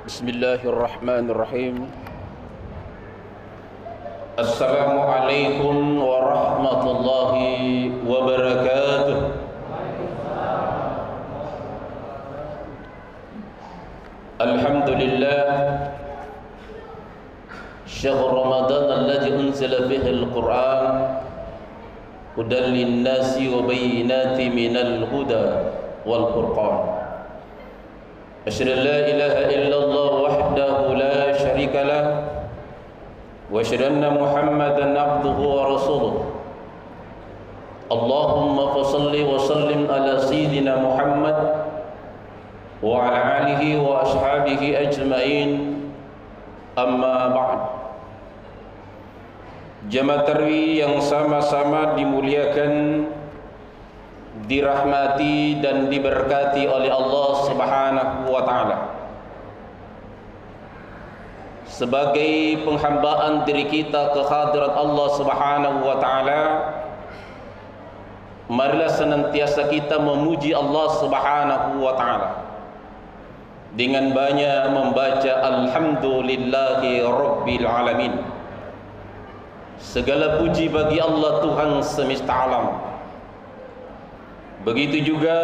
Bismillahirrahmanirrahim. Assalamualaikum warahmatullahi wabarakatuh. Alhamdulillah, syahr Ramadan alladhi unzila fihi al-Quran hudan lin-nasi wa bayyinatin minal huda wal furqan. Asyhadu an la ilaha illallah wahdahu la syarika lah wa asyhadu anna Muhammadan abduhu wa rasuluh. Allahumma fashalli wa sallim ala sayyidina Muhammad wa ala alihi wa ashabihi ajma'in. Amma ba'd. Jemaah tarawih yang sama-sama dimuliakan, dirahmati dan diberkati oleh Allah Subhanahu wa taala. Sebagai penghambaan diri kita ke hadirat Allah Subhanahu wa taala, marilah senantiasa kita memuji Allah Subhanahu wa taala dengan banyak membaca alhamdulillahi rabbil alamin. Segala puji bagi Allah Tuhan semesta alam. Begitu juga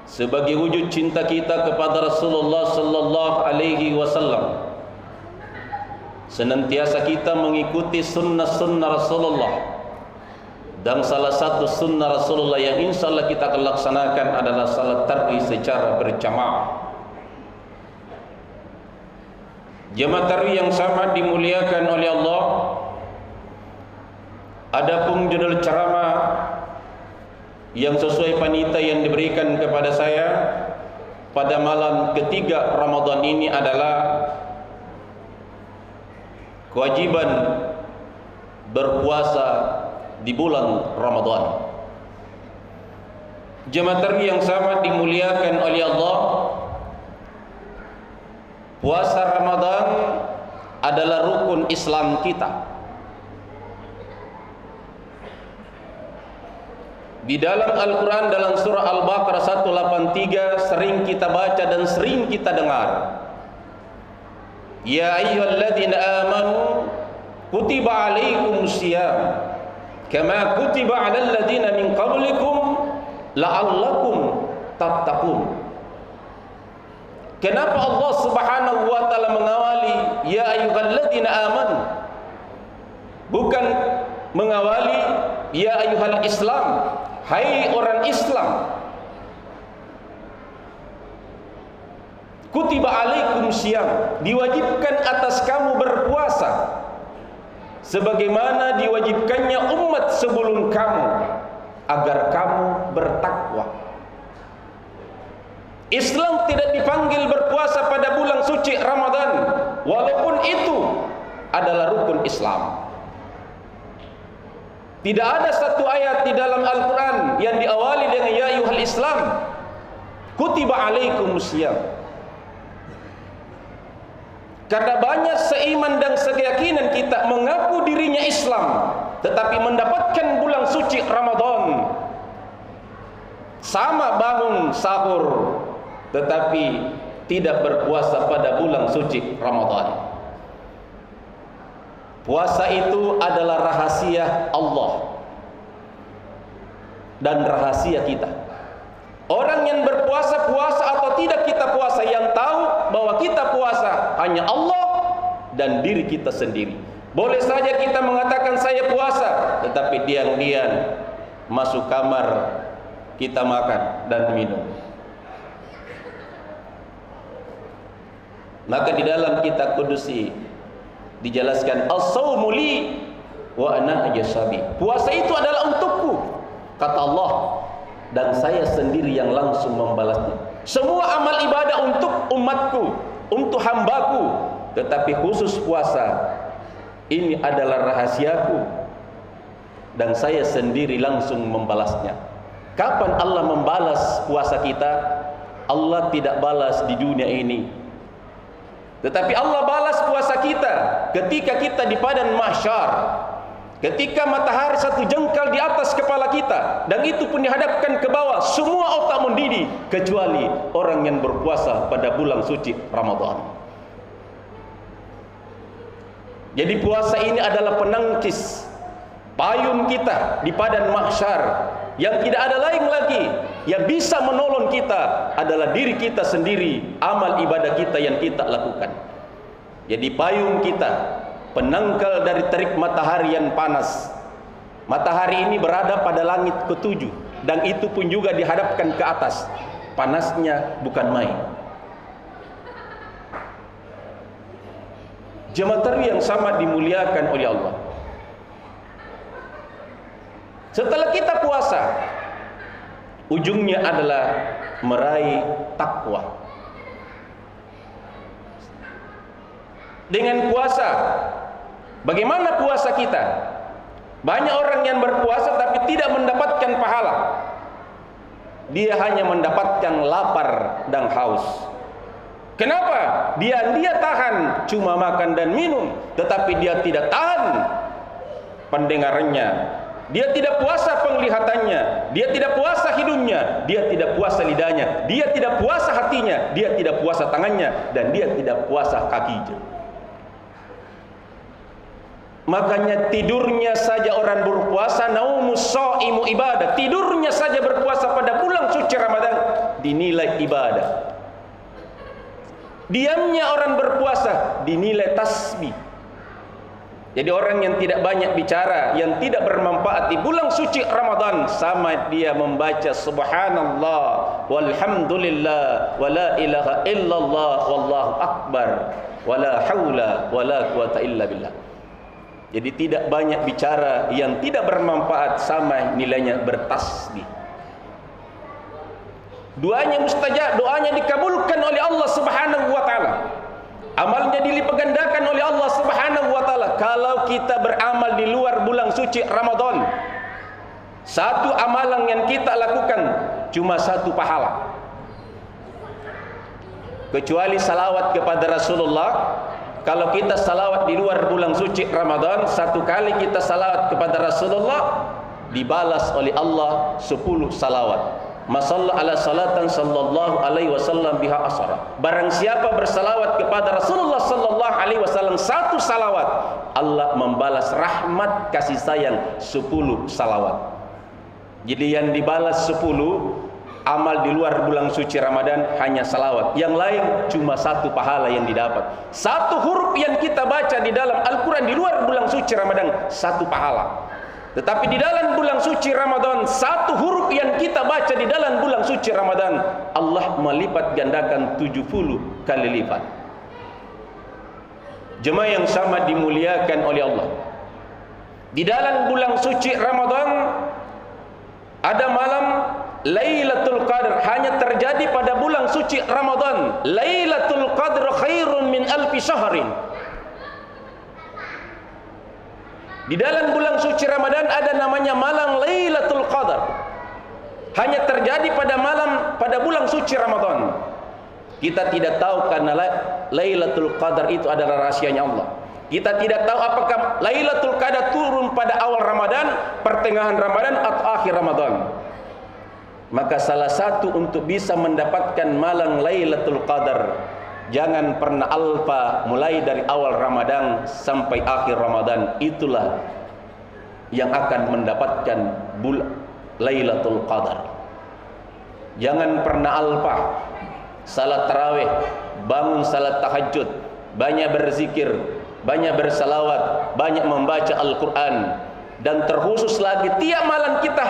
sebagai wujud cinta kita kepada Rasulullah sallallahu alaihi wasallam, senantiasa kita mengikuti sunnah-sunnah Rasulullah. Dan salah satu sunnah Rasulullah yang insyaallah kita akan laksanakan adalah salat tarawih secara berjamaah. Jemaah tarawih yang sama dimuliakan oleh Allah. Adapun judul ceramah yang sesuai panitia yang diberikan kepada saya pada malam ketiga Ramadan ini adalah kewajiban berpuasa di bulan Ramadan. Jemaah tarawih yang sama dimuliakan oleh Allah. Puasa Ramadan adalah rukun Islam kita. Di dalam Al-Quran, dalam surah Al-Baqarah 183 sering kita baca dan sering kita dengar, ya ayyuhalladzina amanu kutiba alaikumus syiyam kama kutiba alal ladzina min qablikum la'allakum tattaqun. Kenapa Allah Subhanahu wa taala mengawali ya ayyuhalladzina amanu, bukan mengawali ya ayyuhal Islam, hai orang Islam. Kutiba alaikum syiyam, diwajibkan atas kamu berpuasa sebagaimana diwajibkannya umat sebelum kamu agar kamu bertakwa. Islam tidak dipanggil berpuasa pada bulan suci Ramadan, walaupun itu adalah rukun Islam. Tidak ada satu ayat di dalam Al-Quran yang diawali dengan ya ayyuhal Islam kutiba alaikumus syiyam. Karena banyak seiman dan sekeyakinan kita mengaku dirinya Islam, tetapi mendapatkan bulan suci Ramadan sama bangun sahur, tetapi tidak berpuasa pada bulan suci Ramadan. Puasa itu adalah rahasia Allah dan rahasia kita. Orang yang berpuasa, puasa atau tidak kita puasa, yang tahu bahwa kita puasa hanya Allah dan diri kita sendiri. Boleh saja kita mengatakan saya puasa, tetapi diam-diam masuk kamar kita makan dan minum. Maka di dalam kitab Qudusi dijelaskan as-saumu li wa ana ajsabi. Puasa itu adalah untukku, kata Allah, dan saya sendiri yang langsung membalasnya. Semua amal ibadah untuk umatku, untuk hambaku, tetapi khusus puasa ini adalah rahasiaku dan saya sendiri langsung membalasnya. Kapan Allah membalas puasa kita? Allah tidak balas di dunia ini, tetapi Allah balas puasa kita ketika kita di padang mahsyar. Ketika matahari satu jengkal di atas kepala kita, dan itu pun dihadapkan ke bawah, semua otak mendidih, kecuali orang yang berpuasa pada bulan suci Ramadan. Jadi puasa ini adalah penangkis payung kita di padang mahsyar, yang tidak ada lain lagi yang bisa menolong kita adalah diri kita sendiri, amal ibadah kita yang kita lakukan. Jadi payung kita, penangkal dari terik matahari yang panas. Matahari ini berada pada langit ketujuh, dan itu pun juga dihadapkan ke atas. Panasnya bukan main. Jemaah yang sama dimuliakan oleh Allah. Setelah kita puasa, ujungnya adalah meraih takwa. Dengan puasa, bagaimana puasa kita? Banyak orang yang berpuasa tapi tidak mendapatkan pahala. Dia hanya mendapatkan lapar dan haus. Kenapa? Dia tahan cuma makan dan minum, tetapi dia tidak tahan pendengarannya. Dia tidak puasa penglihatannya, dia tidak puasa hidungnya, dia tidak puasa lidahnya, dia tidak puasa hatinya, dia tidak puasa tangannya, dan dia tidak puasa kakinya. Makanya tidurnya saja orang berpuasa, naumus shaimu ibadah. Tidurnya saja berpuasa pada bulan suci Ramadan dinilai ibadah. Diamnya orang berpuasa dinilai tasbih. Jadi orang yang tidak banyak bicara, yang tidak bermanfaat di bulan suci Ramadan, sama dia membaca subhanallah walhamdulillah wala ilaha illallah wallahu akbar wala haula wala quwata illa billah. Jadi tidak banyak bicara yang tidak bermanfaat, sama nilainya bertasbih. Doanya mustajab, doanya dikabulkan oleh Allah Subhanahu wa taala. Amalnya dilipat gandakan oleh Allah Subhanahu wa taala. Kalau kita beramal di luar bulan suci Ramadan, satu amalan yang kita lakukan cuma satu pahala. Kecuali salawat kepada Rasulullah. Kalau kita salawat di luar bulan suci Ramadan, satu kali kita salawat kepada Rasulullah dibalas oleh Allah 10 salawat. Masalla ala salatan sallallahu alaihi wasallam biha asara. Barang siapa bersalawat kepada Rasulullah sallallahu alaihi wasallam satu salawat, Allah membalas rahmat kasih sayang 10 salawat. Jadi yang dibalas 10 amal di luar bulan suci Ramadan hanya salawat. Yang lain cuma satu pahala yang didapat. Satu huruf yang kita baca di dalam Al-Quran di luar bulan suci Ramadan satu pahala. Tetapi di dalam bulan suci Ramadan, satu huruf yang kita baca di dalam bulan suci Ramadan, Allah melipat gandakan 70 kali lipat. Jemaah yang sama dimuliakan oleh Allah. Di dalam bulan suci Ramadan ada malam Lailatul Qadar, hanya terjadi pada bulan suci Ramadan. Lailatul Qadar khairun min alfi syahrin. Di dalam bulan suci Ramadan ada namanya malam Lailatul Qadar. Hanya terjadi pada bulan suci Ramadan. Kita tidak tahu karena Lailatul Qadar itu adalah rahasianya Allah. Kita tidak tahu apakah Lailatul Qadar turun pada awal Ramadan, pertengahan Ramadan atau akhir Ramadan. Maka salah satu untuk bisa mendapatkan malam Lailatul Qadar, jangan pernah alfa mulai dari awal Ramadan sampai akhir Ramadan. Itulah yang akan mendapatkan Lailatul Qadar. Jangan pernah alfa salat tarawih, bangun salat tahajud, banyak berzikir, banyak bersalawat, banyak membaca Al-Quran, dan terkhusus lagi tiap malam kita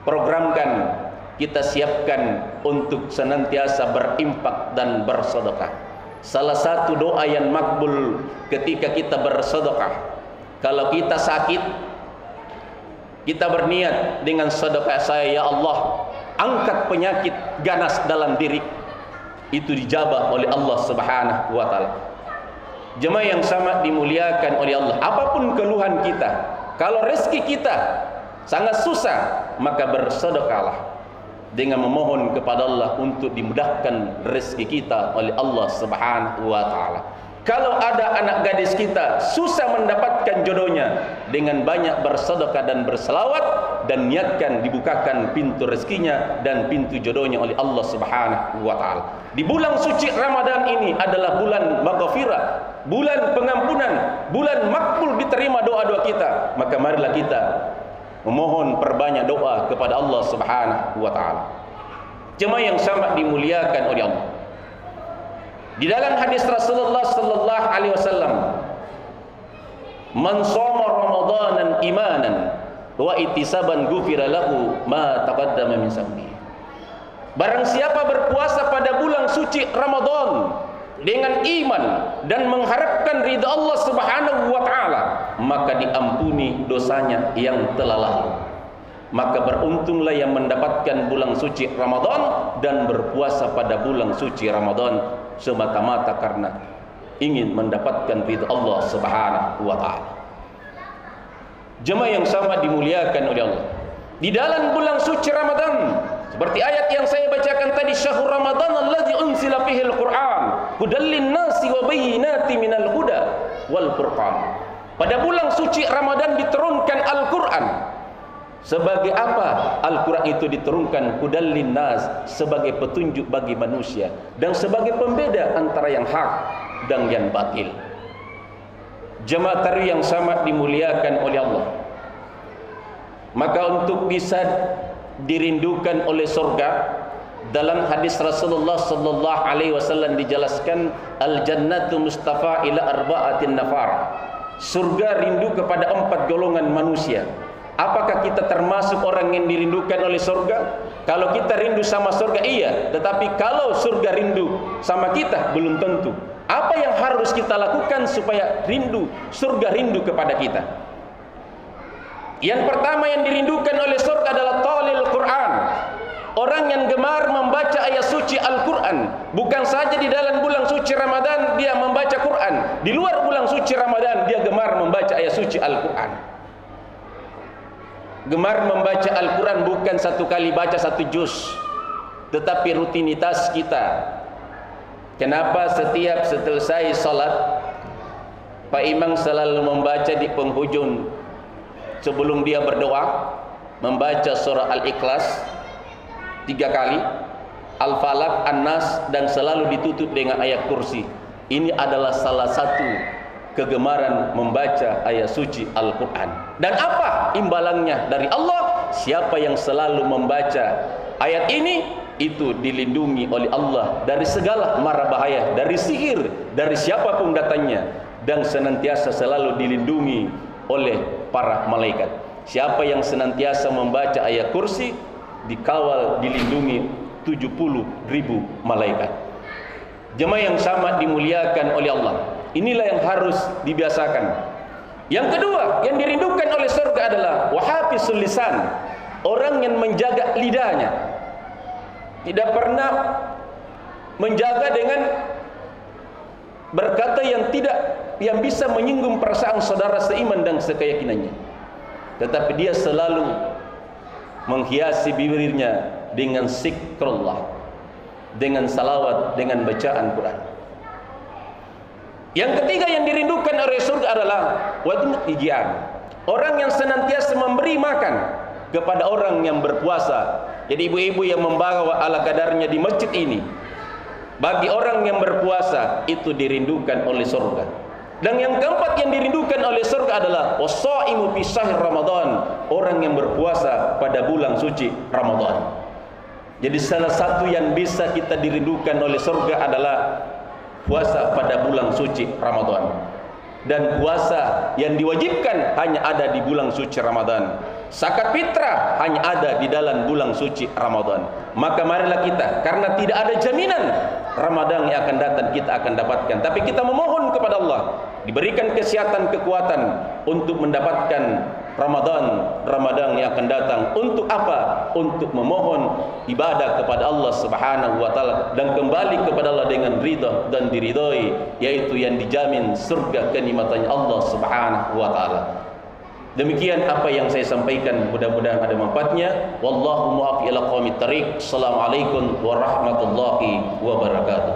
programkan, kita siapkan untuk senantiasa berimpak dan bersedekah. Salah satu doa yang makbul ketika kita bersedekah, kalau kita sakit, kita berniat dengan sedekah saya, ya Allah, angkat penyakit ganas dalam diri. Itu dijabah oleh Allah Subhanahu wa taala. Jemaah yang sama dimuliakan oleh Allah. Apapun keluhan kita, kalau rezeki kita sangat susah, maka bersedekahlah dengan memohon kepada Allah untuk dimudahkan rezeki kita oleh Allah Subhanahu wa taala. Kalau ada anak gadis kita susah mendapatkan jodohnya, dengan banyak bersedekah dan berselawat, dan niatkan dibukakan pintu rezekinya dan pintu jodohnya oleh Allah Subhanahu wa taala. Di bulan suci Ramadan ini adalah bulan maghfirah, bulan pengampunan, bulan makbul diterima doa-doa kita. Maka marilah kita memohon perbanyak doa kepada Allah Subhanahu wa taala. Jemaah yang sangat dimuliakan oleh Allah, di dalam hadis Rasulullah sallallahu alaihi wasallam, "Man shoma ramadanan imanan wa ittisaban ghufira lahu ma taqaddama min dhanbi." Barang siapa berpuasa pada bulan suci Ramadan dengan iman dan mengharapkan ridha Allah Subhanahu wa taala, maka diampuni dosanya yang telah lalu. Maka beruntunglah yang mendapatkan bulan suci Ramadan dan berpuasa pada bulan suci Ramadan semata-mata karena ingin mendapatkan ridha Allah Subhanahu wa taala. Jemaah yang sangat dimuliakan oleh Allah, di dalam bulan suci Ramadan, seperti ayat yang saya bacakan tadi, syahrul Ramadan alladzi unzila fihi al-Qur'an hudal lin-nasi wa bayyinatin minal huda wal furqan. Pada bulan suci Ramadan diturunkan Al-Qur'an. Sebagai apa Al-Quran itu diturunkan? Hudal linnas, sebagai petunjuk bagi manusia dan sebagai pembeda antara yang hak dan yang batil. Jemaah tarawih yang sangat dimuliakan oleh Allah, maka untuk bisa dirindukan oleh surga, dalam hadis Rasulullah sallallahu alaihi wasallam dijelaskan, al-jannatu mustafa ila arba'atin nafar. Surga rindu kepada 4 golongan manusia. Apakah kita termasuk orang yang dirindukan oleh surga? Kalau kita rindu sama surga, iya. Tetapi kalau surga rindu sama kita, belum tentu. Apa yang harus kita lakukan supaya surga rindu kepada kita? Yang pertama yang dirindukan oleh surga adalah talil Quran. Orang yang gemar membaca ayat suci Al-Quran. Bukan saja di dalam bulan suci Ramadan dia membaca Quran, di luar bulan suci Ramadan dia gemar membaca ayat suci Al-Quran. Gemar membaca Al-Quran bukan satu kali baca 1 juz, tetapi rutinitas kita. Kenapa setiap selesai salat Pak Imam selalu membaca di penghujung sebelum dia berdoa, membaca surah Al-Ikhlas 3 kali, Al-Falaq, An-Nas, dan selalu ditutup dengan ayat kursi. Ini adalah salah satu kegemaran membaca ayat suci Al-Quran. Dan apa imbalannya dari Allah? Siapa yang selalu membaca ayat ini, itu dilindungi oleh Allah dari segala mara bahaya, dari sihir, dari siapapun datangnya, dan senantiasa selalu dilindungi oleh para malaikat. Siapa yang senantiasa membaca ayat kursi, dikawal, dilindungi 70.000 malaikat. Jemaah yang sangat dimuliakan oleh Allah, inilah yang harus dibiasakan. Yang kedua yang dirindukan oleh surga adalah wahafizul lisan, orang yang menjaga lidahnya, tidak pernah menjaga dengan berkata yang bisa menyinggung perasaan saudara seiman dan sekeyakinannya, tetapi dia selalu menghiasi bibirnya dengan zikrullah, dengan salawat, dengan bacaan Quran. Yang ketiga yang dirindukan oleh surga adalah wadud ijian, orang yang senantiasa memberi makan kepada orang yang berpuasa. Jadi ibu-ibu yang membawa ala kadarnya di masjid ini, bagi orang yang berpuasa itu dirindukan oleh surga. Dan yang keempat yang dirindukan oleh surga adalah wassaimu fi syahr Ramadan, orang yang berpuasa pada bulan suci Ramadan. Jadi salah satu yang bisa kita dirindukan oleh surga adalah puasa pada bulan suci Ramadan. Dan puasa yang diwajibkan hanya ada di bulan suci Ramadan. Zakat fitrah hanya ada di dalam bulan suci Ramadan. Maka marilah kita, karena tidak ada jaminan Ramadan yang akan datang kita akan dapatkan, tapi kita memohon kepada Allah diberikan kesehatan, kekuatan untuk mendapatkan Ramadan yang akan datang. Untuk apa? Untuk memohon ibadah kepada Allah Subhanahu wa taala dan kembali kepada Allah dengan ridha dan diridhoi, yaitu yang dijamin surga kenikmatannya Allah Subhanahu wa taala. Demikian apa yang saya sampaikan, mudah-mudahan ada manfaatnya. Wallahu muwaffiq ila aqwamit thariq. Assalamualaikum warahmatullahi wabarakatuh.